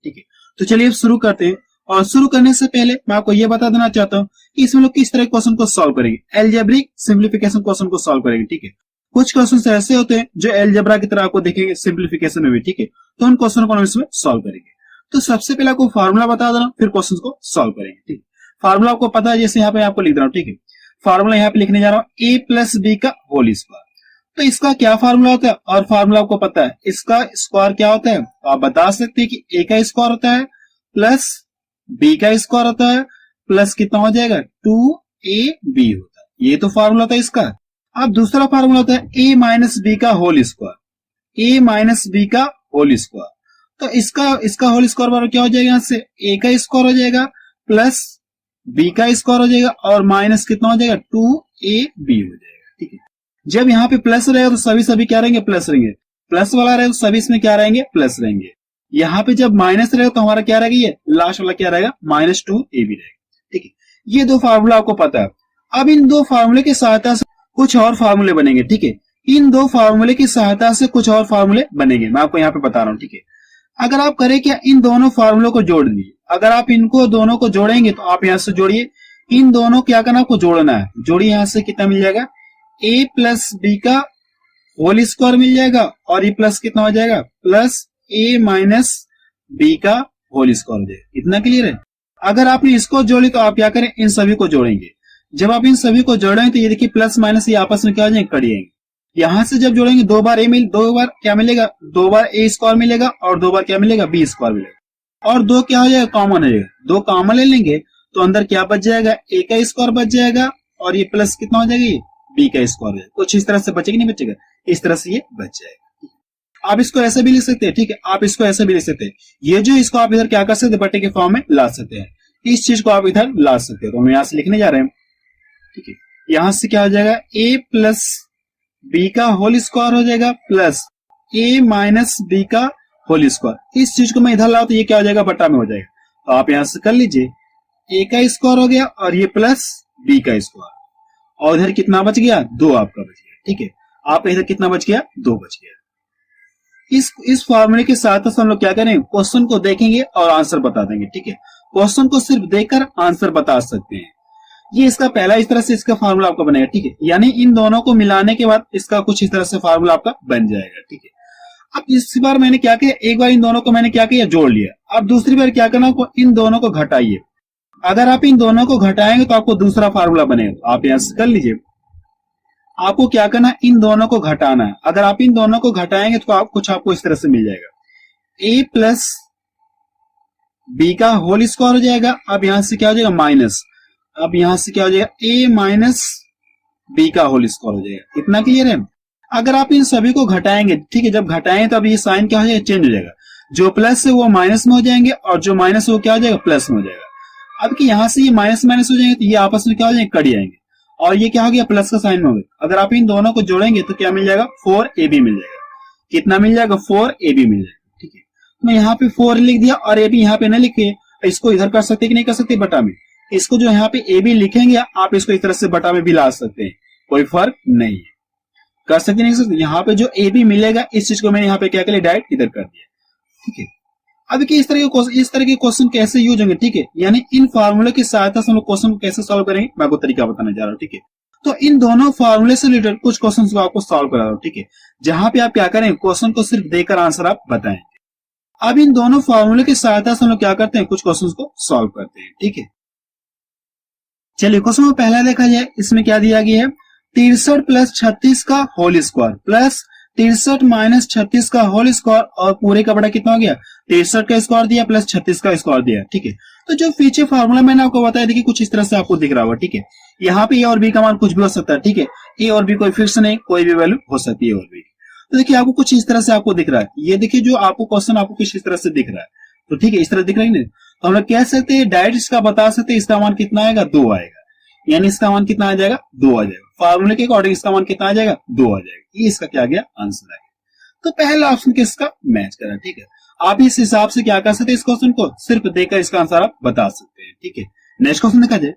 ठीक है। तो चलिए अब शुरू करते हैं, और शुरू करने से पहले मैं आपको यह बता देना चाहता हूँ कि इसमें लोग किस तरह क्वेश्चन को सॉल्व करेंगे। एल्जेब्रिक सिंप्लीफिकेशन क्वेश्चन को सॉल्व करेंगे, ठीक है। कुछ क्वेश्चन ऐसे होते हैं जो एल्जेब्रा की तरह आपको देखेंगे सिंप्लीफिकेशन में भी, ठीक है। तो उन क्वेश्चन को हम इसमें सॉल्व करेंगे। तो सबसे पहले आपको फार्मूला बता देना, फिर क्वेश्चन को सॉल्व करेंगे, ठीक है। फार्मूला आपको पता है, जैसे यहाँ पे आपको लिख रहा हूँ, ठीक है। फार्मूला यहाँ पे लिखने जा रहा हूँ a प्लस बी का होल स्क्वायर। तो इसका क्या फार्मूला होता है, और फार्मूला आपको पता है इसका स्क्वायर क्या होता है। तो आप बता सकते हैं कि a का स्क्वायर होता है प्लस b का स्क्वायर होता है प्लस कितना हो जाएगा 2ab होता है। ये तो फार्मूला होता है इसका। अब दूसरा फार्मूला होता है a माइनस बी का whole square, a minus b का होल स्क्वायर। तो इसका होल स्क्वायर बराबर क्या हो जाएगा, यहाँ से a का स्क्वायर हो जाएगा प्लस b का स्क्वायर हो जाएगा और माइनस कितना हो जाएगा 2ab हो जाएगा, ठीक है। जब यहाँ पे प्लस रहेगा तो सभी क्या रहेंगे, प्लस रहेंगे। प्लस वाला रहेगा तो सभी इसमें क्या रहेंगे, प्लस रहेंगे। यहाँ पे जब माइनस रहेगा तो हमारा क्या रहेगा, ये लास्ट वाला क्या रहेगा, माइनस 2ab रहेगा, ठीक है। ये दो फार्मूला आपको पता है। अब इन दो फार्मूले की सहायता से कुछ और फार्मूले बनेंगे, ठीक है। इन दो फार्मूले की सहायता से कुछ और फार्मूले बनेंगे, मैं आपको यहाँ पे बता रहा हूँ, ठीक है। अगर आप करें क्या, इन दोनों फार्मूलों को जोड़ दीजिए। अगर आप इनको दोनों को जोड़ेंगे तो आप यहाँ से जोड़िए, इन दोनों क्या करना, आपको जोड़ना है। जोड़िए, यहाँ से कितना मिल जाएगा, a प्लस बी का होल स्क्वायर मिल जाएगा और ये प्लस कितना हो जाएगा, प्लस a माइनस बी का होल स्क्वायर हो जाएगा। इतना क्लियर है। अगर आपने इसको जोड़ी तो आप क्या करें, इन सभी को जोड़ेंगे। जब आप इन सभी को जोड़ेंगे तो ये देखिए प्लस माइनस ये आपस में क्या हो जाएंगे, कट जाएंगे। यहां से जब जोड़ेंगे दो बार क्या मिलेगा, दो बार a स्क्वायर मिलेगा और दो बार क्या मिलेगा, b स्क्वायर मिलेगा। और दो क्या हो जाएगा, कॉमन हो जाएगा। दो कॉमन ले लेंगे तो अंदर क्या बच जाएगा, a का स्क्वायर बच जाएगा और ये प्लस कितना हो जाएगा, ये b का स्क्वायर हो जाएगा। कुछ इस तरह से बचेगा, नहीं बचेगा, इस तरह से ये बच जाएगा। आप इसको ऐसे भी लिख सकते हैं, ठीक है। आप इसको ऐसे भी लिख सकते हैं। ये जो इसको आप इधर क्या कर सकते हैं, बटे के फॉर्म में ला सकते हैं। इस चीज को आप इधर ला सकते हैं। तो हम यहाँ से लिखने जा रहे हैं, ठीक है। यहां से क्या हो जाएगा, a प्लस बी का होल स्क्वायर हो जाएगा प्लस a माइनस बी का होल स्क्वायर। इस चीज को मैं इधर लाऊं तो ये क्या हो जाएगा, बटा में हो जाएगा। तो आप यहां से कर लीजिए, a का स्क्वायर हो गया और ये प्लस b का स्क्वायर, और इधर कितना बच गया, 2 आपका बच गया, ठीक है। आपका इधर कितना बच गया, 2 बच गया। इस फॉर्मूले के साथ हम लोग क्या करेंगे, क्वेश्चन को देखेंगे और आंसर बता देंगे, ठीक है। क्वेश्चन को सिर्फ देखकर आंसर बता सकते हैं। ये इसका पहला इस तरह से इसका फार्मूला आपका बनेगा, ठीक है। यानी इन दोनों को मिलाने के बाद इसका कुछ इस तरह से फार्मूला आपका बन जाएगा, ठीक है। अब इस बार मैंने क्या किया, एक बार इन दोनों को मैंने क्या किया, जोड़ लिया। अब दूसरी बार क्या करना, इन दोनों को घटाइए। अगर आप इन दोनों को घटाएंगे तो आपको दूसरा फार्मूला बनेगा। आप यहां से कर लीजिए। आपको क्या करना, इन दोनों को घटाना है। अगर आप इन दोनों को घटाएंगे तो आपको इस तरह से मिल जाएगा, a प्लस बी का होल स्क्वायर हो जाएगा। अब यहां से क्या हो जाएगा, माइनस। अब यहां से क्या हो जाएगा, a माइनस बी का होल स्क्वायर हो जाएगा। इतना क्लियर है। अगर आप इन सभी को घटाएंगे, ठीक है, जब घटाएंगे तो अब ये साइन क्या हो जाएगा, चेंज हो जाएगा। जो प्लस है वो माइनस में हो जाएंगे और जो माइनस है वो क्या हो जाएगा, प्लस में हो जाएगा। अब कि यहां से ये माइनस माइनस हो जाएंगे तो ये आपस में क्या हो जाएंगे, कट जाएंगे और ये क्या हो गया, प्लस का साइन में हो गया। अगर आप इन दोनों को जोड़ेंगे तो क्या मिल जाएगा, 4ab मिल जाएगा। कितना मिल जाएगा, 4ab मिल जाएगा, ठीक है। मैं यहाँ पे 4 लिख दिया और ab यहाँ पे न लिखे, इसको इधर कर सकते कि नहीं कर सकते, बटा में। इसको जो यहाँ पे ab लिखेंगे आप इसको इस तरह से बटा में भी ला सकते हैं, कोई फर्क नहीं है। कर सकते नहीं कर सकते। यहाँ पे जो ab मिलेगा इस चीज को मैंने यहाँ पे क्या कर लिया, डायरेक्ट इधर कर दिया, ठीक है। अब कि इस तरह के क्वेश्चन कैसे यूज होंगे, ठीक है। यानी इन फार्मूले की सहायता से हम लोग क्वेश्चन को कैसे सॉल्व करेंगे, मैं आपको तरीका बताने जा रहा हूँ, ठीक है। तो इन दोनों फार्मूले से रिलेटेड कुछ क्वेश्चन को आपको सॉल्व करा रहा हूँ, ठीक है। जहां पे आप क्या करें, क्वेश्चन को सिर्फ देकर आंसर आप बताएंगे। अब इन दोनों फार्मूले की सहायता से हम लोग क्या करते हैं, कुछ क्वेश्चन को सॉल्व करते हैं, ठीक है। चलिए क्वेश्चन में पहला देखा जाए, इसमें क्या दिया गया है, 63 प्लस 36 का होल स्क्वायर प्लस 63 माइनस 36 का होल स्क्वायर और पूरे का बड़ा कितना हो गया, 63 का स्क्वायर दिया प्लस 36 का स्क्वायर दिया, ठीक है। तो जो पीछे फार्मूला मैंने आपको बताया, देखिए कुछ इस तरह से आपको दिख रहा होगा, ठीक है। यहाँ पे ए और बी का मान कुछ भी हो सकता है, ठीक है। ए और बी कोई फिक्स नहीं, कोई भी वैल्यू हो सकती है और बी। तो देखिए आपको कुछ इस तरह से आपको दिख रहा है। ये देखिए जो आपको क्वेश्चन आपको कुछ इस तरह से दिख रहा है, तो ठीक है, इस तरह दिख रहा है ना। तो हम लोग कह सकते हैं, डायरेक्ट इसका बता सकते हैं, इसका मान कितना आएगा, 2 आएगा। यानी इसका मान कितना आ जाएगा, 2 आ जाएगा। फार्मूले के अकॉर्डिंग इसका मान कितना आ जाएगा, 2 आ जाएगा। ये इसका क्या गया, आंसर आ गया। तो पहला ऑप्शन किसका मैच करा, ठीक है। आप इस हिसाब से क्या कर सकते हैं, इस क्वेश्चन को सिर्फ देखकर इसका आंसर आप बता सकते हैं, ठीक है। नेक्स्ट क्वेश्चन देखा जाए,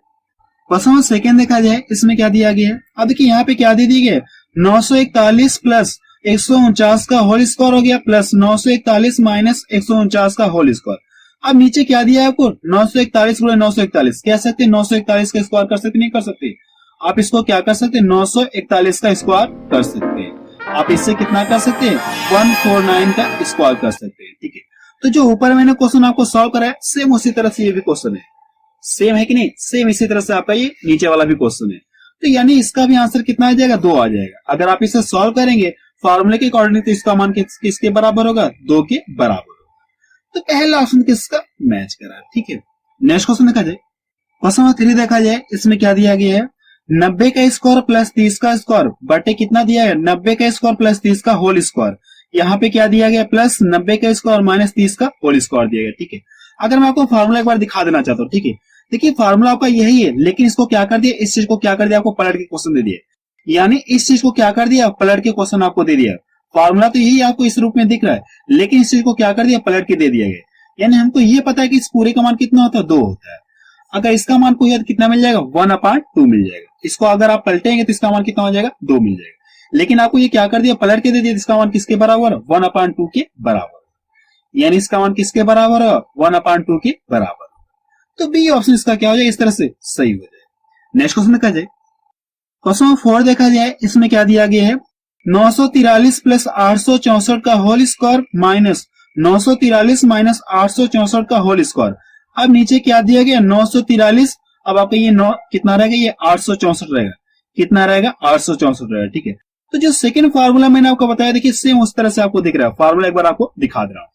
क्वेश्चन सेकंड देखा जाए, इसमें क्या दिया गया है। अब देखिए यहाँ पे क्या दे दी गई है, 941 प्लस 149 का होल स्क्वायर हो गया प्लस 941 माइनस 149 का होल स्क्वायर। अब नीचे क्या दिया है आपको 941 गुणे 941, कह सकते हैं 941 का स्क्वायर कर सकते नहीं कर सकते, आप इसको क्या कर सकते हैं 941 का स्क्वायर कर सकते हैं। आप इससे कितना कर सकते हैं 149 का स्क्वायर कर सकते हैं, ठीक है। तो जो ऊपर मैंने क्वेश्चन आपको सॉल्व कराया सेम उसी तरह से ये भी क्वेश्चन है, सेम है कि नहीं, सेम इसी तरह से आपका ये नीचे वाला भी क्वेश्चन है। तो यानी इसका भी आंसर कितना आ जाएगा 2 आ जाएगा। अगर आप इसे सॉल्व करेंगे फॉर्मूले के अकॉर्डिंग तो इसका मान किसके बराबर होगा 2 के बराबर होगा। तो पहला ऑप्शन किसका मैच करा, ठीक है। नेक्स्ट क्वेश्चन देखा जाए, क्वेश्चन नंबर 3 देखा जाए, इसमें क्या दिया गया है 90 का स्क्वायर प्लस 30 का स्क्वायर बटे कितना दिया है 90 का स्क्वायर प्लस 30 का होल स्क्वायर। यहाँ पे क्या दिया गया प्लस 90 का स्क्वायर माइनस 30 का होल स्क्वायर दिया गया, ठीक है। अगर मैं आपको फार्मूला एक बार दिखा देना चाहता हूँ, ठीक है। देखिए फार्मूला आपका यही है, लेकिन इसको क्या कर दिया, इस चीज को क्या कर दिया आपको पलट के क्वेश्चन दे दिया, यानी इस चीज को क्या कर दिया पलट के क्वेश्चन आपको दे दिया। फार्मूला तो यही आपको इस रूप में दिख रहा है, लेकिन इस चीज को क्या कर दिया पलट के दे दिया गया। यानी हमको ये पता है कि इस पूरे का मान कितना होता है 2 होता है। अगर इसका मान कोई कितना मिल जाएगा 1/2 मिल जाएगा। इसको अगर आप पलटेंगे तो इसका मान कितना हो जाएगा 2 मिल जाएगा। लेकिन आपको ये क्या कर दिया पलट के दे दिया, इसका मान किसके बराबर है 1/2 के बराबर, यानी इसका मान किसके बराबर है 1/2 के बराबर। तो बी ऑप्शन इसका क्या हो जाए इस तरह से सही हो जाए। नेक्स्ट क्वेश्चन देखा जाए, क्वेश्चन नंबर 4 देखा जाए, इसमें क्या दिया गया है 943 प्लस 864 का होल स्क्वायर माइनस 943 माइनस 864 का होल स्क्वायर। अब नीचे क्या दिया गया 943, अब आपका ये 9 कितना रहेगा ये 864 रहेगा, कितना रहेगा 864 रहेगा, ठीक है। तो जो सेकंड फार्मूला मैंने आपको बताया देखिए सेम उस तरह से आपको दिख रहा है। फार्मूला एक बार आपको दिखा दे रहा हूं,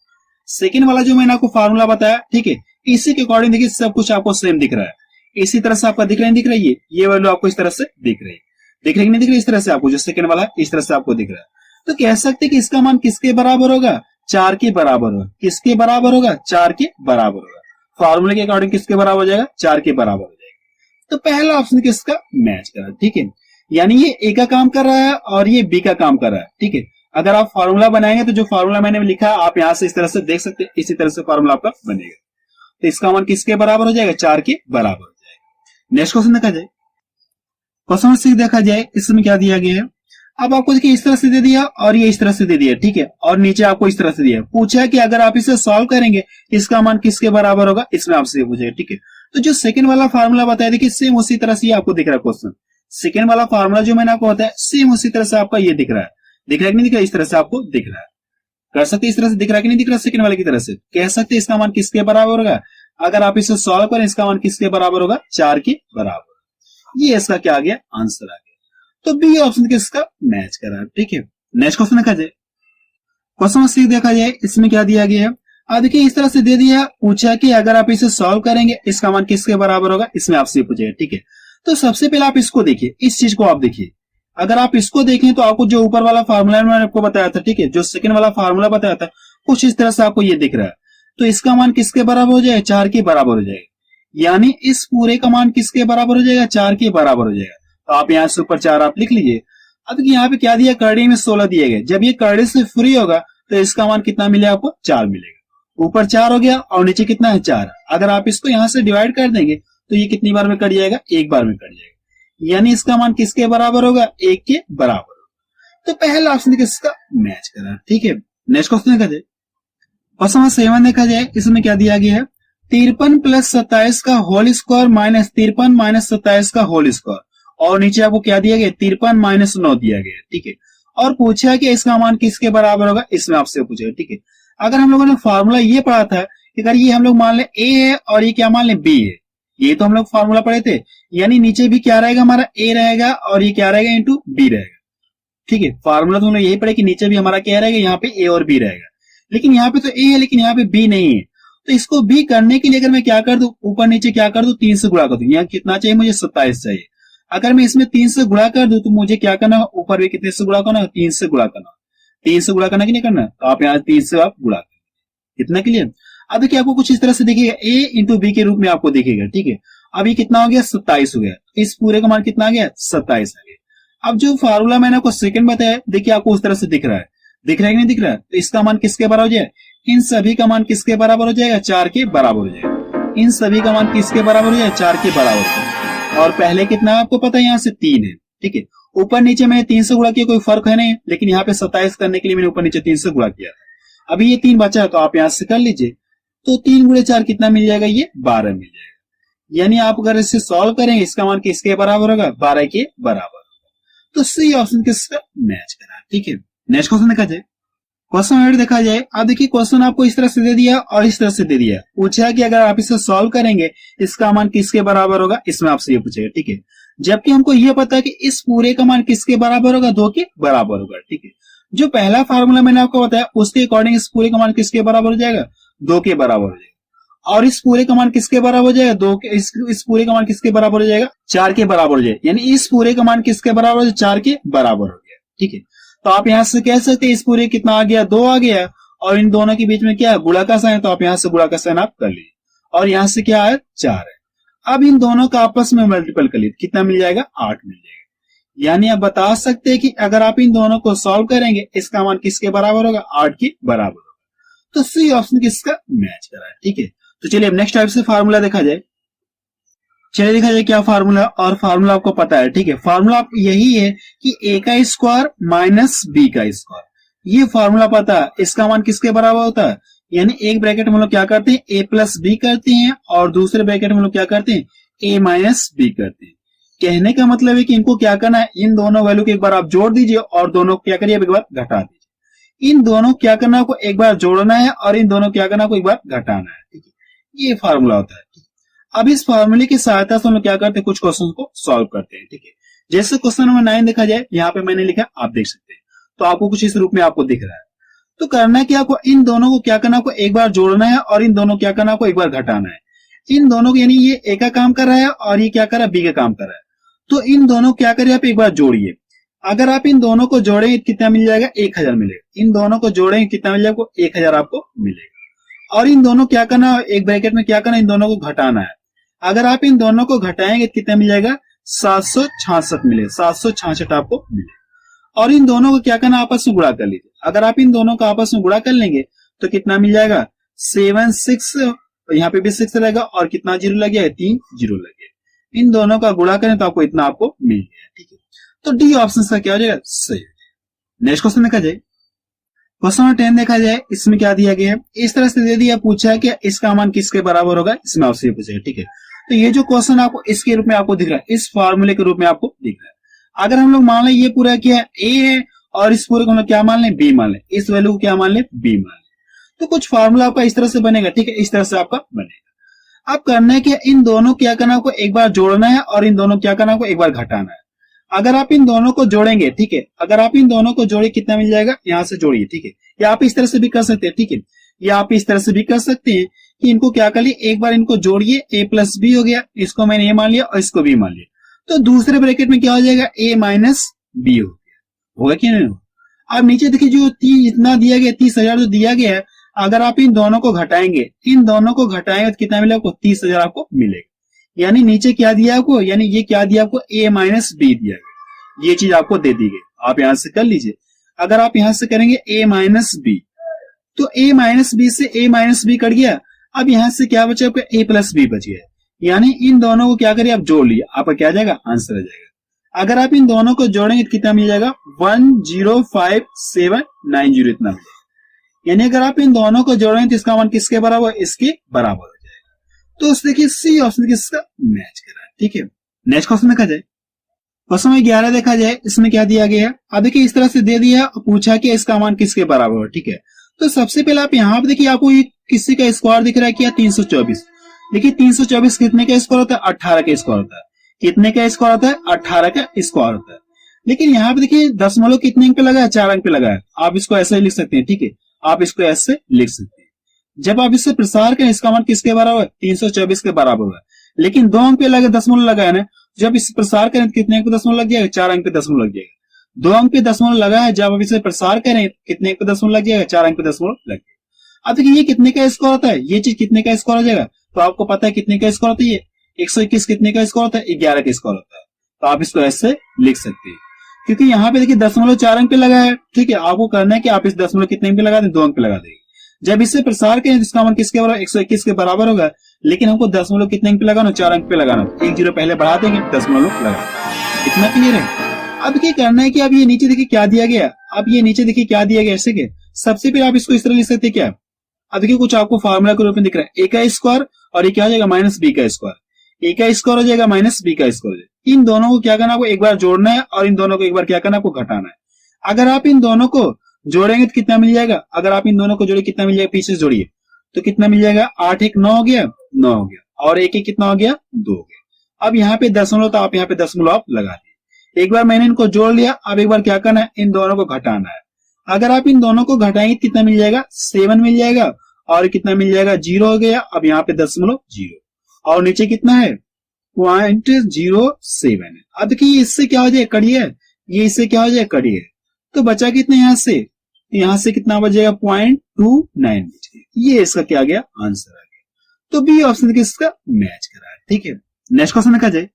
सेकंड वाला जो मैंने आपको फार्मूला बताया, ठीक है, इसी के अकॉर्डिंग देखिए सब कुछ आपको सेम दिख रहा है। इसी तरह से आपका दिख रहा है, दिख रही है ये वैल्यू आपको इस तरह से दिख रही है, दिख रही नहीं दिख रही इस तरह से आपको, जो सेकंड वाला इस तरह से आपको दिख रहा है। तो कह सकते हैं कि इसका मान किसके बराबर होगा 4 के बराबर होगा। किसके बराबर होगा 4 के बराबर होगा। फार्मूले के अकॉर्डिंग किसके बराबर हो जाएगा 4 के बराबर हो जाएगा। तो पहला ऑप्शन किसका मैच कर रहा है, ठीक है। यानी ये ए का काम कर रहा है और ये बी का काम कर रहा है, ठीक है। अगर आप फार्मूला बनाएंगे तो जो फार्मूला मैंने लिखा आप यहां से इस तरह से देख सकते हैं, इसी तरह से फार्मूला आपका बनेगा। तो इसका मान किसके बराबर हो जाएगा 4 के बराबर हो जाएगा। नेक्स्ट क्वेश्चन देखा जाए, क्वेश्चन नंबर 6 देखा जाए, इसमें क्या दिया गया है। अब आपको देखिए इस तरह से दे दिया और ये इस तरह से दे दिया, ठीक है, और नीचे आपको इस तरह से दिया। पूछा है कि अगर आप इसे सॉल्व करेंगे इसका मान किसके बराबर होगा, इसमें आपसे पूछेगा, ठीक है। तो जो सेकंड वाला फार्मूला बताया देखिए सेम उसी तरह से आपको दिख रहा है क्वेश्चन। सेकंड वाला फार्मूला जो मैंने आपको बताया सेम उसी तरह से आपका ये दिख रहा है, दिख रहा है कि नहीं दिख रहा है, इस तरह से आपको दिख रहा है। कर सकते इस तरह से दिख रहा है कि नहीं दिख रहा सेकंड वाले की तरह से, कह सकते इसका मान किसके बराबर होगा। अगर आप इसे सॉल्व करें इसका मान किसके बराबर होगा 4 के बराबर। ये इसका क्या आ गया आंसर आ गया। तो बी ऑप्शन किसका मैच कर रहा है, ठीक है। नेक्स्ट क्वेश्चन देखा जाए, क्वेश्चन नंबर 6 देखा जाए, इसमें क्या दिया गया है। अब देखिए इस तरह से दे दिया, पूछा कि अगर आप इसे सॉल्व करेंगे इसका मान किसके बराबर होगा, इसमें आपसे पूछेगा, ठीक है। तो सबसे पहले आप इसको देखिए, इस चीज को आप देखिए। अगर आप इसको देखें तो आपको जो ऊपर वाला फार्मूला मैंने आपको बताया था, ठीक है, जो सेकंड वाला फार्मूला बताया था कुछ इस तरह से आपको ये दिख रहा है। तो इसका मान किसके बराबर हो जाएगा 4 के बराबर हो जाएगा। यानी इस पूरे का मान किसके बराबर हो जाएगा 4 के बराबर हो जाएगा। तो आप यहाँ से ऊपर 4 आप लिख लीजिए। अब यहाँ पे क्या दिया करड़ी में 16 दिए गए, जब ये करड़ी से फ्री होगा तो इसका मान कितना मिलेगा आपको 4 मिलेगा। ऊपर 4 हो गया और नीचे कितना है 4। अगर आप इसको यहाँ से डिवाइड कर देंगे तो ये कितनी बार में कट जाएगा, एक बार में कट जाएगा। यानी इसका मान किसके बराबर होगा 1 के बराबर होगा। तो पहला ऑप्शन किसका मैच कर रहा है, ठीक है। नेक्स्ट क्वेश्चन देखा जाए, क्वेश्चन नंबर 7 देखा जाए, इसमें क्या दिया गया है 53 प्लस 27 का होल स्क्वायर माइनस 53 माइनस 27 का होल स्क्वायर, और नीचे आपको क्या दिया गया 53 माइनस 9 दिया गया, ठीक है। और पूछा कि इसका मान किसके बराबर होगा, इसमें आपसे पूछेगा, ठीक है। अगर हम लोगों ने फॉर्मूला ये पढ़ा था कि अगर ये हम लोग मान ले ए है और ये क्या मान ले बी है, ये तो हम लोग फॉर्मूला पढ़े थे। यानी नीचे भी क्या रहेगा हमारा ए रहेगा और ये क्या रहेगा इंटू बी रहेगा, ठीक है। फॉर्मूला तो हम लोग यही पढ़े कि नीचे भी हमारा क्या रहेगा यहाँ पे ए और बी रहेगा, लेकिन यहाँ पे तो ए है लेकिन यहाँ पे बी नहीं है। तो इसको बी करने के लिए अगर मैं क्या कर दूं ऊपर नीचे क्या कर दूं 3 से गुणा कर दूं। यहाँ कितना चाहिए मुझे 27 चाहिए। अगर मैं इसमें 3 से गुणा कर दूं तो मुझे क्या करना है ऊपर भी कितने से गुणा करना, 3 से गुणा करना। 3 से गुणा करना कि नहीं करना, तो आप यहाँ 3 से आप गुणा करेंगे, कितना क्लियर। अब देखिए आपको कुछ इस तरह से दिखेगा ए इंटू बी के रूप में आपको दिखेगा, ठीक है। अब ये कितना हो गया 27 हो गया, इस पूरे का मान कितना आ गया 27 आ गया। अब जो फार्मूला मैंने आपको सेकंड बताया देखिए आपको उस तरह से दिख रहा है, दिख रहा है कि नहीं दिख रहा है। तो इसका मान किसके बराबर हो जाए, इन सभी का मान किसके बराबर हो जाएगा 4 के बराबर हो जाएगा। इन सभी का मान किसके बराबर हो जाएगा 4 के बराबर हो जाएगा। और पहले कितना आपको पता है यहाँ से 3 है, ठीक है। ऊपर नीचे मैंने 3 से गुणा किया कोई फर्क है नहीं, लेकिन यहाँ पे 27 करने के लिए मैंने ऊपर नीचे 3 से गुणा किया। अभी ये 3 बचा है तो आप यहाँ से कर लीजिए। तो 3 गुणे 4 कितना मिल जाएगा, ये 12 मिल जाएगा। यानी आप अगर इसे सॉल्व करेंगे इसका मान किसके बराबर होगा, 12 के बराबर होगा। तो सी ऑप्शन किसका मैच करा। ठीक है, नेक्स्ट क्वेश्चन देखा जाए। क्वेश्चन नंबर देखा जाए। अब देखिए क्वेश्चन आपको इस तरह से दे दिया और इस तरह से दे दिया, पूछा कि अगर आप इसे सॉल्व करेंगे इसका मान किसके बराबर होगा, इसमें आपसे ये पूछेगा। ठीक है, जबकि हमको ये पता है कि इस पूरे का मान किसके बराबर होगा, 2 के बराबर होगा। ठीक है, जो पहला फार्मूला मैंने आपको बताया उसके अकॉर्डिंग इस पूरे का मान किसके बराबर हो जाएगा, 2 के बराबर हो जाएगा। और इस पूरे का मान किसके बराबर हो जाएगा, 2 के। इस पूरे का मान किसके बराबर हो जाएगा, 4 के बराबर हो जाएगा। यानी इस पूरे का मान किसके बराबर हो जाएगा, 4 के बराबर हो गया। ठीक है, तो आप यहां से कह सकते हैं इस पूरे कितना आ गया, 2 आ गया, और इन दोनों के बीच में क्या है, गुणा का साइन, तो आप यहां से गुणा का साइन आप कर लीजिए, और यहां से क्या है, 4 है। अब इन दोनों का आपस में मल्टीपल कर लीजिए, कितना मिल जाएगा, 8 मिल जाएगा। यानी आप बता सकते हैं कि अगर आप इन दोनों को सॉल्व करेंगे इसका मान किसके बराबर होगा, 8 के बराबर होगा। तो सी ऑप्शन किसका मैच कर रहा है। ठीक है, तो चलिए अब नेक्स्ट टाइप से फार्मूला देखा जाए। चलिए देखा जाए क्या फार्मूला, और फार्मूला आपको पता है। ठीक है, फार्मूला यही है कि ए का स्क्वायर माइनस बी का स्क्वायर, ये फार्मूला पता है। इसका मान किसके बराबर होता है, यानी एक ब्रैकेट में हम लोग क्या करते हैं, ए प्लस बी करते हैं, और दूसरे ब्रैकेट में हम लोग क्या करते हैं, ए माइनस बी करते हैं। कहने का मतलब है कि इनको क्या करना है, इन दोनों वैल्यू को एक बार आप जोड़ दीजिए और दोनों क्या करिए, एक बार घटा दीजिए। इन दोनों क्या करना है, आपको एक बार जोड़ना है, और इन दोनों क्या करना है, आपको एक बार घटाना है। ठीक है, ये फार्मूला होता है। अब इस फार्मूले की सहायता से हम लोग क्या करते हैं, कुछ क्वेश्चन को सॉल्व करते हैं। ठीक है, जैसे क्वेश्चन नंबर 9 देखा जाए, यहाँ पे मैंने लिखा, आप देख सकते हैं, तो आपको कुछ इस रूप में आपको दिख रहा है। तो करना है कि आपको इन दोनों को क्या करना, आपको एक बार जोड़ना है, और इन दोनों क्या करना, आपको एक बार घटाना है। इन दोनों को, यानी ये ए का काम कर रहा है और ये क्या कर रहा है, बी का काम कर रहा है। तो इन दोनों क्या करिए, आप एक बार जोड़िए। अगर आप इन दोनों को जोड़ेंगे कितना मिल जाएगा, 1000 मिलेगा। इन दोनों को जोड़ेंगे कितना मिल जाएगा, 1000 आपको मिलेगा। और इन दोनों क्या करना, एक ब्रैकेट में क्या करना, इन दोनों को घटाना है। अगर आप इन दोनों को घटाएंगे कितना मिल जाएगा, 766 मिलेगा, 766 आपको मिलेगा। और इन दोनों को क्या करना, आपस में गुणा कर लीजिए। अगर आप इन दोनों को आपस में गुणा कर लेंगे तो कितना मिल जाएगा, 76, यहाँ पे भी 6 रहेगा, और कितना जीरो लग गया, 3 जीरो लग गया। इन दोनों का गुणा करें तो आपको इतना आपको मिल गया। ठीक है, तो डी ऑप्शन का क्या हो जाएगा, सही। नेक्स्ट क्वेश्चन देखा जाए। क्वेश्चन नंबर 10 देखा जाए, इसमें क्या दिया गया है, इस तरह से दे दिया, पूछा है कि इसका मान किसके बराबर होगा, इसमें आपसे ये पूछेगा। ठीक है, तो ये जो क्वेश्चन आपको इसके रूप में आपको दिख रहा है, इस फार्मूले के रूप में आपको दिख रहा है। अगर हम लोग मान लें ये पूरा क्या है, ए है, और इस पूरे को हम लोग क्या मान लें, बी मान लें, इस वैल्यू को क्या मान लें, बी मान लें, तो कुछ फार्मूला आपका इस तरह से बनेगा। ठीक है, इस तरह से आपका बनेगा। अब करना है कि इन दोनों क्या करना, आपको एक बार जोड़ना है, और इन दोनों क्या करना, आपको एक बार घटाना है। अगर आप इन दोनों को जोड़ेंगे, ठीक है, अगर आप इन दोनों को जोड़े कितना मिल जाएगा, यहां से जोड़िए। ठीक है, या आप इस तरह से भी कर सकते हैं। ठीक है, या आप इस तरह से भी कर सकते हैं कि इनको क्या कर लिए, एक बार इनको जोड़िए, ए प्लस बी हो गया, इसको मैंने ए मान लिया और इसको बी मान लिया, तो दूसरे ब्रैकेट में क्या हो जाएगा, ए माइनस बी हो गया, होगा कि नहीं। अब नीचे देखिए जो इतना दिया गया, 30,000 जो दिया गया है, अगर आप इन दोनों को घटाएंगे, इन दोनों को घटाएंगे तो कितना मिलेगा आपको, 30,000 आपको मिलेगा। यानी नीचे क्या दिया आपको, यानी ये क्या दिया आपको, ए माइनस बी दिया गया, ये चीज आपको दे दी गई। आप यहां से कर लीजिए। अगर आप यहां से करेंगे ए माइनस बी, तो ए माइनस बी से ए माइनस बी कट गया। अब यहां से क्या बचा आपका, ए प्लस बी बच गया। यानी इन दोनों को क्या करिए, आप जोड़ लिए, आपका क्या जाएगा, आंसर आ जाएगा। अगर आप इन दोनों को जोड़ेंगे तो कितना मिल जाएगा, 105,790 इतना मिलेगा। यानी अगर आप इन दोनों को जोड़ेंगे तो इसका मान किसके बराबर, इसके बराबर हो जाएगा। तो देखिए सी ऑप्शन किसका मैच कर रहा है। ठीक है, नेक्स्ट क्वेश्चन देखा जाए। क्वेश्चन में 11 देखा जाए, इसमें क्या दिया गया है। अब देखिए इस तरह से दे दिया, पूछा कि इसका मान किसके बराबर हो। ठीक है, तो सबसे पहले आप यहाँ पे देखिए, आपको किसी का स्क्वायर दिख रहा है क्या, 324। देखिए 324 कितने का स्क्वायर होता है, 18 का स्क्वायर होता है। कितने का स्क्वायर होता है, 18 का स्क्वायर होता है। लेकिन यहाँ पे देखिए दशमलव कितने अंक पे लगा है, 4 अंक पे लगा है। आप इसको ऐसे ही लिख सकते हैं। ठीक है, आप इसको ऐसे लिख सकते हैं। जब आप इससे प्रसार करें, इसका मान किसके बराबर है, 324 के बराबर है। लेकिन 2 अंक पे लगा, दशमलव लगा है ना, जब इस प्रसार करें तो कितने अंक पे दशमलव लग जाएगा, 4 अंक पे दशमलव लग जाएगा। 2 अंक पे दशमलव लगा है, जब आप इसे प्रसार करें कितने अंक पे दशमलव लग जाएगा, 4 अंक पे दशमलव लग जाएगा। अब देखिए ये कितने का स्क्वायर होता है, ये चीज कितने का स्क्वायर हो जाएगा, तो आपको पता है कितने का स्क्वायर होता है, ये 121 कितने का स्क्वायर होता है, 11 का स्क्वायर होता है। तो आप इसको ऐसे लिख सकते हैं, क्योंकि यहाँ पे देखिए दशमलव 4 अंक पे लगा है। ठीक है, आपको करना है कि आप इस दशमलव कितने अंक पे लगा दें, 2 अंक पे लगा देंगे। जब इससे प्रसार करें इसका मान किसके बराबर, 121 के बराबर होगा। लेकिन हमको दशमलव कितने अंक पे लगाना, 4 अंक पे लगाना, 1 जीरो पहले बढ़ा देंगे, दशमलव लगा। इतना क्लियर है। अब क्या करना है कि अब ये नीचे देखिए क्या दिया गया, अब ये नीचे देखिए क्या दिया गया, ऐसे के सबसे पहले आप इसको इस तरह लिख सकते हैं क्या, अब देखिए कुछ आपको फार्मूला के रूप में दिख रहा है, ए का स्क्वायर और ये क्या हो जाएगा माइनस बी का स्क्वायर, ए का स्क्वायर हो जाएगा माइनस बी का स्क्वायर। इन दोनों को क्या करना, आपको एक बार जोड़ना है और इन दोनों को एक बार क्या करना, आपको घटाना है। अगर आप इन दोनों को जोड़ेंगे तो कितना मिल जाएगा, अगर आप इन दोनों को जोड़े कितना मिल जाएगा, पीछे जोड़िए तो कितना मिल जाएगा, 8 1 9 हो गया, 9 हो गया, और 1 1 कितना हो गया, 2 हो गया। अब यहाँ पे दशमलव, तो आप यहाँ पे दशमलव आप लगा दिए। एक बार मैंने इनको जोड़ लिया, अब एक बार क्या करना है, इन दोनों को घटाना है। अगर आप इन दोनों को घटाएंगे कितना मिल जाएगा, 7 मिल जाएगा, और कितना मिल जाएगा, 0 हो गया। अब यहाँ पे दशमलव 0 और नीचे कितना है, 0.07 है। अब देखिए इससे क्या हो जाए, कड़िए, ये इससे क्या हो जाए, कड़िए, तो बचा कितना यहाँ से, यहाँ से कितना बचेगा, 0.29 बचेगा। ये इसका क्या गया, आंसर आ गया। तो बी ऑप्शन इसका मैच करा है। ठीक है, नेक्स्ट क्वेश्चन देखा जाए,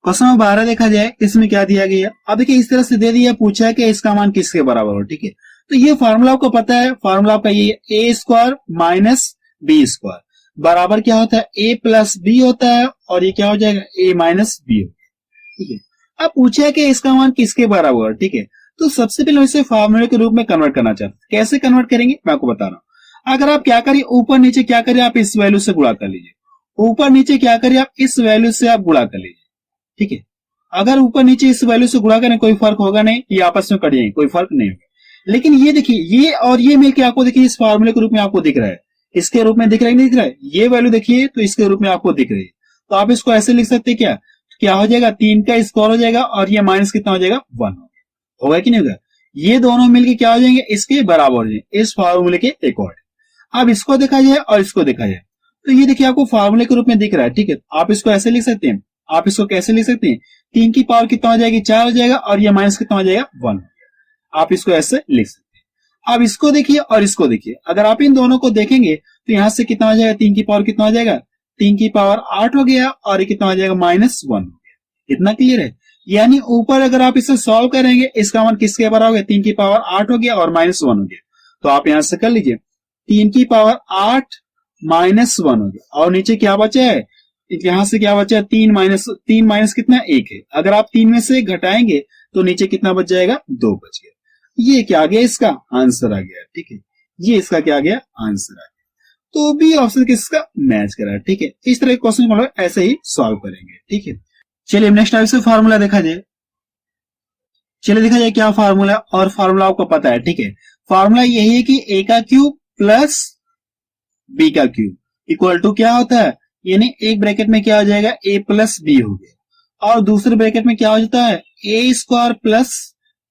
क्वेश्चन नंबर 12 देखा जाए, इसमें क्या दिया गया। अब देखिए इस तरह से दे दिया, पूछा है कि इसका मान किसके बराबर हो। ठीक है, तो ये फार्मूला आपको पता है, फार्मूला आपका ये ए स्क्वायर माइनस बी स्क्वायर बराबर क्या होता है, ए प्लस बी होता है, और ये क्या हो जाएगा, ए माइनस बी हो गया। ठीक है, अब पूछा है कि इसका मान किसके बराबर है। ठीक है, तो सबसे पहले इसे फार्मूले के रूप में कन्वर्ट करना चाहते हैं। कैसे कन्वर्ट करेंगे मैं आपको बता रहा हूं। अगर आप क्या करिए, ऊपर नीचे क्या करिए, आप इस वैल्यू से गुणा कर लीजिए, ऊपर नीचे क्या करिए, आप इस वैल्यू से आप गुणा कर लीजिए। ठीक है, अगर ऊपर नीचे इस वैल्यू से गुणा करें कोई फर्क होगा नहीं, ये आपस में कट जाएंगे, कोई फर्क नहीं होगा। लेकिन ये देखिए, ये और ये मिलकर आपको देखिए इस फार्मूले के रूप में आपको दिख रहा है, इसके रूप में दिख रहा है, नहीं दिख रहा है, ये वैल्यू देखिए तो इसके रूप में आपको दिख रही है। तो आप इसको ऐसे लिख सकते हैं, क्या हो जाएगा, 3 का स्क्वायर हो जाएगा, और ये माइनस कितना हो जाएगा, 1 होगा कि नहीं होगा। ये दोनों मिलके क्या हो जाएंगे, इसके बराबर हो जाएंगे इस फार्मूले के अकॉर्डिंग। अब इसको देखा जाए और इसको देखा जाए, तो ये देखिए आपको फार्मूले के रूप में दिख रहा है। ठीक है, आप इसको ऐसे लिख सकते हैं, आप इसको कैसे लिख सकते हैं, 3 की पावर कितना हो जाएगी, 4 हो जाएगा, और ये माइनस कितना हो जाएगा, 1। आप इसको ऐसे लिख सकते हैं। अब इसको देखिए और इसको देखिए, अगर आप इन दोनों को देखेंगे तो यहां से कितना हो जाएगा, 3 की पावर कितना हो जाएगा, 3 की पावर 8 हो गया, और ये कितना हो जाएगा, -1 हो गया। इतना क्लियर है। यानी ऊपर अगर आप इसे सॉल्व करेंगे, इसका मान किसके बराबर हो गया, 3 की पावर 8 हो गया और -1 हो गया। तो आप यहां से कर लीजिए, 3 की पावर 8 -1 हो गया, और नीचे क्या बचा है, यहां से क्या बचा है, 3 माइनस कितना, 1 है। अगर आप 3 में से घटाएंगे तो नीचे कितना बच जाएगा, 2 बच गया। ये क्या आ गया, इसका आंसर आ गया। ठीक है, ये इसका क्या आ गया, आंसर आ गया। तो बी ऑप्शन किसका मैच करा है। ठीक है, इस तरह के क्वेश्चन को ऐसे ही सॉल्व करेंगे। ठीक है, चलिए नेक्स्ट टाइप से फार्मूला देखा जाए। चलिए देखा जाए क्या फार्मूला, और फार्मूला आपको पता है। ठीक है, फार्मूला यही है कि ए का क्यूब प्लस बी का क्यूब इक्वल टू क्या होता है, यानी एक ब्रैकेट में क्या हो जाएगा, ए प्लस बी हो गया, और दूसरे ब्रैकेट में क्या हो जाता है, a square plus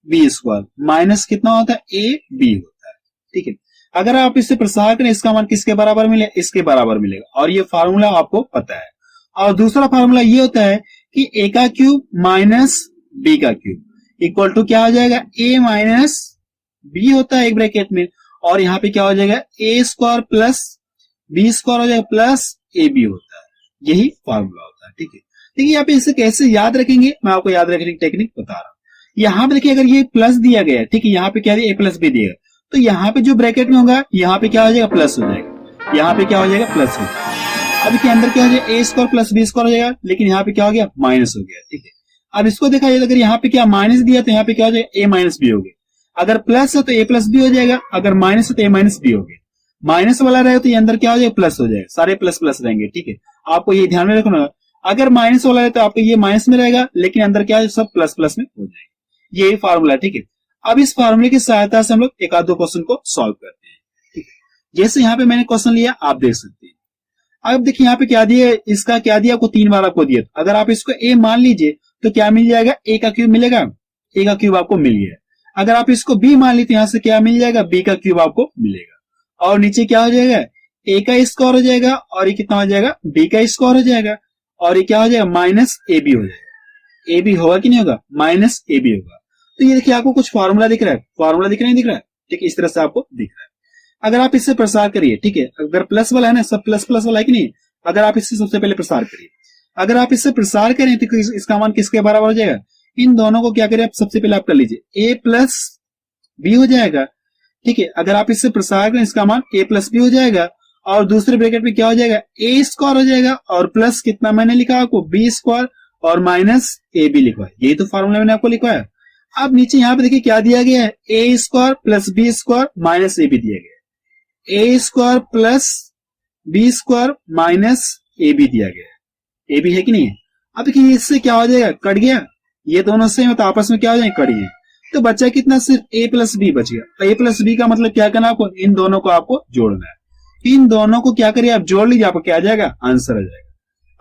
b square minus कितना होता है, ए बी होता है। ठीक है, अगर आप इससे प्रसार करें, इसका मान किसके बराबर मिले, इसके बराबर मिलेगा, और ये फार्मूला आपको पता है। और दूसरा फार्मूला ये होता है कि ए का क्यूब माइनस बी का क्यूब इक्वल टू क्या हो जाएगा, ए माइनस बी होता है एक ब्रैकेट में, और यहाँ पे क्या हो जाएगा, a square plus b square हो जाएगा प्लस ए बी होता है। यही फार्मूला होता है। ठीक है, देखिए यहाँ पे इसे कैसे याद रखेंगे, मैं आपको याद रखने की टेक्निक बता रहा हूँ। यहाँ पे देखिए अगर ये प्लस दिया गया है, ठीक है, यहाँ पे क्या दिया, ए प्लस बी दिया, तो यहाँ पे जो ब्रैकेट में होगा यहाँ पे क्या हो जाएगा, प्लस हो जाएगा, यहाँ पे क्या हो जाएगा, प्लस हो जाएगा। अब के अंदर क्या हो जाएगा, a square plus b square हो जाएगा, लेकिन यहाँ पे क्या हो गया, माइनस हो गया। ठीक है, अब इसको देखा जाए, अगर यहाँ पे क्या माइनस दिया तो यहाँ पे क्या हो जाएगा, ए माइनस बी हो गया। अगर प्लस है तो ए प्लस बी हो जाएगा, अगर माइनस है तो ए माइनस बी हो गया। माइनस वाला रहे तो ये अंदर क्या हो जाएगा, प्लस हो जाएगा, सारे प्लस प्लस रहेंगे। ठीक है, आपको ये ध्यान में रखना, अगर माइनस वाला है तो आपको ये माइनस में रहेगा, लेकिन अंदर क्या है, सब प्लस प्लस में हो जाएगा। ये फार्मूला। ठीक है, अब इस फार्मूले की सहायता से हम लोग एक आध दो क्वेश्चन को सॉल्व करते हैं। ठीक है, जैसे यहाँ पे मैंने क्वेश्चन लिया, आप देख सकते हैं। अब देखिए यहाँ पे क्या दिया, इसका क्या दिया, आपको 3 बार आपको दिया, अगर आप इसको ए मान लीजिए तो क्या मिल जाएगा, ए का क्यूब मिलेगा, ए का क्यूब आपको मिल गया। अगर आप इसको बी मान लीजिए, यहाँ से क्या मिल जाएगा, बी का क्यूब आपको मिलेगा, और नीचे क्या हो जाएगा, ए का स्क्वायर हो जाएगा, और ये कितना हो जाएगा, बी का स्क्वायर हो जाएगा, और ये क्या हो जाएगा, माइनस ए बी हो जाएगा। ए बी होगा कि नहीं होगा, माइनस ए बी होगा। तो ये देखिए आपको कुछ फार्मूला दिख रहा है, फार्मूला दिख रहा है, नहीं दिख रहा है। ठीक है, इस तरह से आपको दिख रहा है। अगर आप इससे प्रसार करिए, ठीक है, अगर प्लस वाला है ना, सब प्लस प्लस वाला है कि नहीं, अगर आप इससे सबसे पहले प्रसार करिए, अगर आप इससे प्रसार करें तो इसका मान किसके बराबर हो जाएगा, इन दोनों को क्या करें, आप सबसे पहले आप कर लीजिए, ए प्लस बी हो जाएगा। ठीक है, अगर आप इससे प्रसार करें, इसका मान ए प्लस बी हो जाएगा, और दूसरे ब्रैकेट में क्या हो जाएगा, ए स्क्वायर हो जाएगा, और प्लस कितना मैंने लिखा आपको, बी स्क्वायर, और माइनस ए बी लिखा है। यही तो फार्मूला मैंने आपको लिखा है। अब नीचे यहाँ पे देखिए क्या दिया गया है, a square plus b square minus a b दिया गया है। A square plus b square minus a b दिया गया है, ए बी है कि नहीं है। अब देखिए इससे क्या हो जाएगा, कट गया, ये दोनों से मतलब आपस में क्या हो जाएंगे, कट गए, तो बच्चा कितना, सिर्फ ए प्लस बी बच गया। ए प्लस बी का मतलब क्या करना आपको, इन दोनों को आपको जोड़ना है। इन दोनों को क्या करिए आप जोड़ लीजिए, आपको क्या आ जाएगा, आंसर आ जाएगा।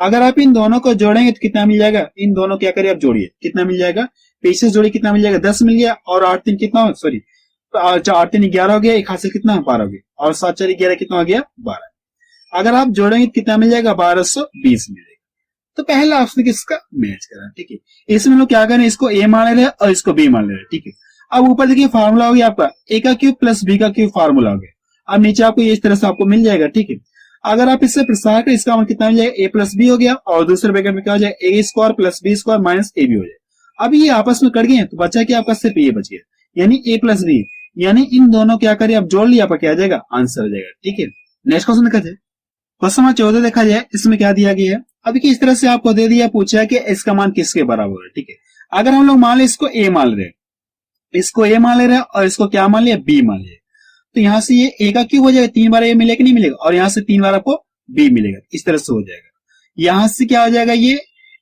अगर आप इन दोनों को जोड़ेंगे तो कितना मिल जाएगा, इन दोनों क्या करिए आप जोड़िए, कितना मिल जाएगा, पीछे जोड़िए कितना मिल जाएगा, 10 मिल गया, और 8 3 कितना, सॉरी 8 3 11 हो गया, एक हाथ से कितना 12 हो गया, और 7 4 11 कितना हो गया 12। अगर आप जोड़ेंगे कितना मिल जाएगा, 1220 मिलेगा। तो पहला ऑप्शन किसका मैच करा, ठीक है। इसमें हम लोग क्या करें, इसको ए मान ले रहे हैं और इसको बी मान ले रहे हैं, ठीक है। अब ऊपर देखिए फार्मूला हो गया आपका ए का क्यूब प्लस बी का क्यूब फार्मूला हो गया। अब नीचे आपको इस तरह से आपको मिल जाएगा, ठीक है। अगर आप इससे प्रसार करें, इसका मतलब कितना मिल जाएगा, ए प्लस बी हो गया, और दूसरे ब्रैकेट में क्या हो जाएगा, a square plus b square minus a b हो जाएगा। अब ये आपस में कट गए हैं, तो बचा क्या आपका, सिर्फ ए बच गया, यानी ए प्लस बी, यानी इन दोनों क्या करिए आप जोड़ लिया, आपका क्या आ जाएगा, आंसर आ जाएगा, ठीक है। नेक्स्ट क्वेश्चन देखा जाए, क्वेश्चन नंबर 14 देखा जाए, इसमें क्या दिया गया है। अब इस तरह से आपको दे दिया, पूछा है कि इसका मान किसके बराबर है, ठीक है। अगर हम लोग मान ले इसको ए मान रहे हैं, इसको ए मान ले रहे हैं, और इसको क्या मान लिया, बी मान लिया, तो यहां से ये ए का क्यूब हो जाएगा, 3 बार ए मिलेगा कि नहीं मिलेगा, और यहां से 3 बार आपको बी मिलेगा, इस तरह से हो जाएगा। यहां से क्या हो जाएगा, ये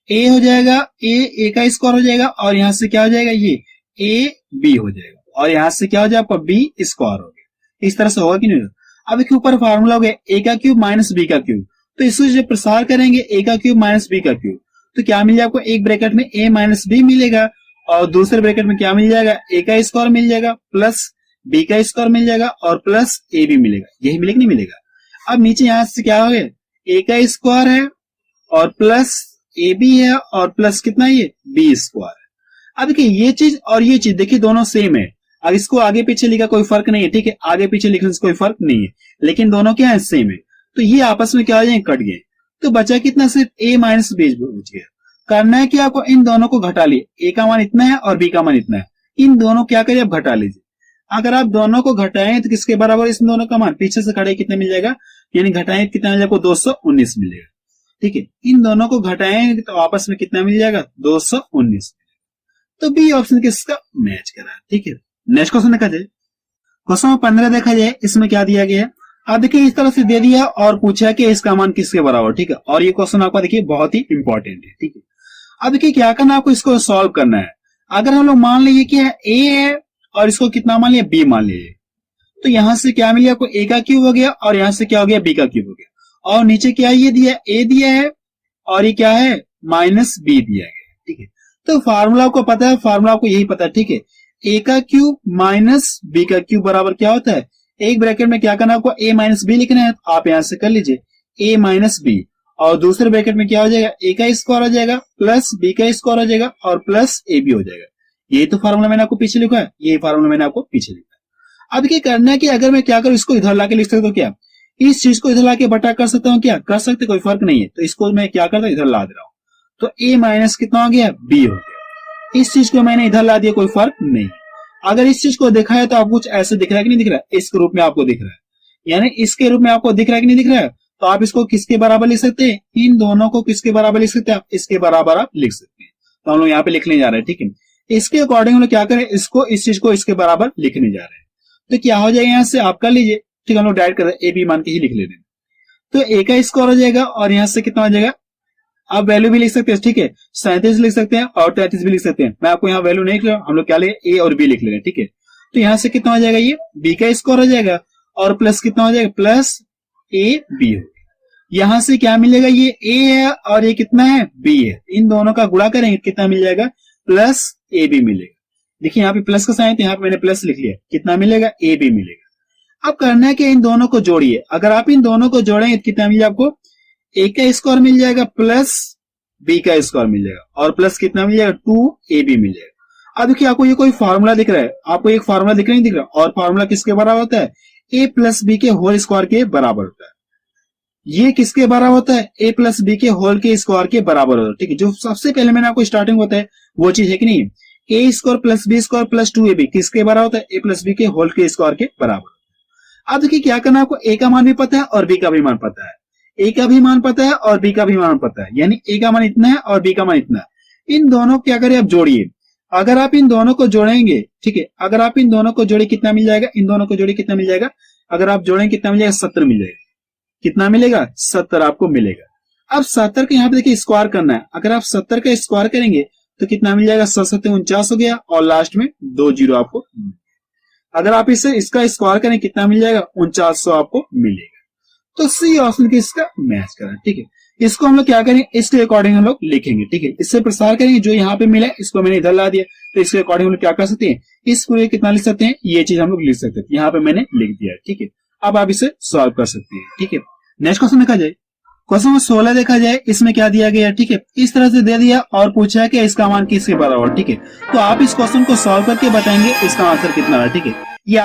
ए हो जाएगा, ए का स्क्वायर हो जाएगा, और यहां से क्या हो जाएगा, ये ए बी हो जाएगा, और यहां से क्या हो जाएगा आपका बी स्क्वायर हो गया। इस तरह से होगा कि नहीं होगा। अब इसके ऊपर फार्मूला हो गया ए का क्यूब माइनस बी का क्यूब, तो इसको जब प्रसार करेंगे ए का क्यूब माइनस बी का क्यूब, तो क्या मिल जाएगा आपको, एक ब्रैकेट में ए माइनस बी मिलेगा, और दूसरे ब्रैकेट में क्या मिल जाएगा, ए का स्क्वायर मिल जाएगा प्लस बी का स्क्वायर मिल जाएगा और प्लस ए बी मिलेगा। यही मिलेगा नहीं मिलेगा। अब नीचे यहां से क्या हो गया, ए का स्क्वायर है और प्लस ए बी है और प्लस कितना है, ये बी स्क्वायर है। अब देखिए ये चीज और ये चीज देखिए दोनों सेम है। अब इसको आगे पीछे लिखा कोई फर्क नहीं है, ठीक है, आगे पीछे लिखने से कोई फर्क नहीं है, लेकिन दोनों क्या है, सेम है। तो ये आपस में क्या हो जाए, कट गए, तो बचा कितना, सिर्फ ए माइनस बी बच गया। करना है कि आपको इन दोनों को घटा लिए, ए का मान इतना है और बी का मान इतना है, इन दोनों क्या करिए आप घटा लीजिए। अगर आप दोनों को घटाएं तो किसके बराबर, इस दोनों का मान पीछे से खड़े कितना मिल जाएगा, यानी घटाएं कितना मिल जाएगा, 219 मिलेगा, ठीक है। इन दोनों को घटाएं तो आपस में कितना मिल जाएगा, 219। तो बी ऑप्शन किसका मैच करा, ठीक है। नेक्स्ट क्वेश्चन देखा जाए, क्वेश्चन 15 देखा जाए, इसमें क्या दिया गया है। अब देखिए इस तरह से दे दिया और पूछा कि इसका मान किसके बराबर, ठीक है। और ये क्वेश्चन आपका देखिए बहुत ही इंपॉर्टेंट है, ठीक है। अब देखिए क्या करना, आपको इसको सॉल्व करना है। अगर हम लोग मान लीजिए कि ए है और इसको कितना मान लिया, बी मान लीजिए, तो यहां से क्या मिला आपको, ए का क्यूब हो गया, और यहां से क्या हो गया, बी का क्यूब हो गया, और नीचे क्या ये दिया, ए दिया है, और ये क्या है, माइनस बी दिया गया, ठीक है। तो फार्मूला आपको पता है, फार्मूला आपको यही पता है, ठीक है। ए का क्यूब माइनस बी का क्यूब बराबर क्या होता है, एक ब्रैकेट में क्या करना, आपको ए माइनस बी लिखना है, तो आप यहां से कर लीजिए ए माइनस बी, और दूसरे ब्रैकेट में क्या हो जाएगा, ए का स्क्वायर हो जाएगा प्लस बी का स्क्वायर हो जाएगा और प्लस ए बी हो जाएगा। ये तो फार्मूला मैंने आपको पीछे लिखा है, ये फार्मूला मैंने आपको पीछे लिखा है। अब क्या करना है कि अगर मैं क्या करूं, इसको इधर लाके लिख सकता हूं, क्या इस चीज को इधर लाके बटा कर सकता हूं, क्या कर सकते, कोई फर्क नहीं है। तो इसको मैं क्या करता हूं, इधर ला दे रहा हूं, तो ए माइनस कितना हो गया, बी हो गया। इस चीज को मैंने इधर ला दिया, कोई फर्क नहीं। अगर इस चीज को देखा है तो आप कुछ ऐसे दिख रहा है कि नहीं दिख रहा है, इस रूप में आपको दिख रहा है, यानी इसके रूप में आपको दिख रहा है कि नहीं दिख रहा है, तो आप इसको किसके बराबर लिख सकते हैं, इन दोनों को किसके बराबर लिख सकते हैं, आप इसके बराबर आप लिख सकते हैं। तो हम लोग यहाँ पे लिखने जा रहे हैं, ठीक है। इसके अकॉर्डिंग हम लोग क्या करें, इसको इस चीज को इसके बराबर लिखने जा रहे हैं। तो क्या हो जाएगा, यहां से आप कर लीजिए, ठीक है, हम लोग डायरेक्ट कर ए बी मान के ही लिख ले रहे हैं। तो ए का स्क्वायर हो जाएगा, और यहां से कितना हो जाएगा, आप वैल्यू भी लिख सकते हैं, ठीक है, 37 लिख सकते हैं और 33 भी लिख सकते हैं। मैं आपको यहाँ वैल्यू नहीं लिख रहा हूं, हम लोग क्या ले, ए और बी लिख ले रहे हैं, ठीक है। तो यहां से कितना हो जाएगा, ये बी का स्क्वायर हो जाएगा, और प्लस कितना हो जाएगा, प्लस ए बी हो। यहां से क्या मिलेगा, ये ए है और ये कितना है, बी है, इन दोनों का गुणा करेंगे कितना मिल जाएगा, प्लस ए बी मिलेगा। देखिए यहाँ पे प्लस का साइन, यहाँ पे मैंने प्लस लिख लिया, कितना मिलेगा, ए बी मिलेगा। अब करना है कि इन दोनों को जोड़िए। अगर आप इन दोनों को जोड़ेंगे तो कितना मिलेगा आपको, ए का स्क्वायर मिल जाएगा प्लस बी का स्क्वायर मिल जाएगा, और प्लस कितना मिल जाएगा, 2ab मिल जाएगा। अब देखिए आपको ये कोई फार्मूला दिख रहा है, आपको एक फार्मूला दिख रहा नहीं दिख रहा, और फार्मूला किसके बराबर होता है, a प्लस बी के होल स्क्वायर के बराबर होता है। ये किसके बराबर होता है, a प्लस बी के होल के स्क्वायर के बराबर होता है, ठीक है। जो सबसे पहले मैंने आपको स्टार्टिंग होता है वो चीज है कि नहीं, a square plus b square plus 2ab किसके बराबर होता है, a प्लस बी के होल के स्क्वायर के बराबर। अब देखिए क्या करना, आपको a का मान भी पता है और b का भी मान पता है, a का भी मान पता है और b का भी मान पता है, यानी a का मान इतना है और b का मान इतना है। इन दोनों को क्या करें, आप जोड़िए। अगर आप इन दोनों को जोड़ेंगे, ठीक है, अगर आप इन दोनों को जोड़े कितना मिल जाएगा, इन दोनों को जोड़े कितना मिल जाएगा, अगर आप जोड़ेंगे कितना मिल जाएगा, 70 मिल जाएगा। कितना मिलेगा, 70 आपको मिलेगा। अब 70 का यहाँ पे देखिए स्क्वायर करना है। अगर आप 70 का स्क्वायर करेंगे तो कितना मिल जाएगा, 7×7 = 49 हो गया और लास्ट में 2 जीरो आपको। अगर आप इसे इसका स्क्वायर करें कितना मिल जाएगा, 4900 आपको मिलेगा। तो सी ऑप्शन के इसका मैच करें, ठीक है। इसको हम लोग क्या करेंगे, इसके अकॉर्डिंग हम लोग लिखेंगे, ठीक है। इससे प्रसार करेंगे, जो यहाँ पे मिला इसको मैंने इधर ला दिया, तो इसके अकॉर्डिंग हम लोग क्या कर सकते हैं, इस पूरे कितना लिख सकते हैं, ये चीज हम लोग लिख सकते हैं। यहाँ पे मैंने लिख दिया, ठीक है। अब आप इसे सॉल्व कर सकते हैं, ठीक है। नेक्स्ट क्वेश्चन देखा जाए, क्वेश्चन नंबर 16 देखा जाए। इसमें क्या दिया गया है, ठीक है, इस तरह से दे दिया और पूछा है कि इसका मान किसके बराबर, ठीक है। तो आप इस क्वेश्चन को सॉल्व करके बताएंगे इसका आंसर कितना है, ठीक है।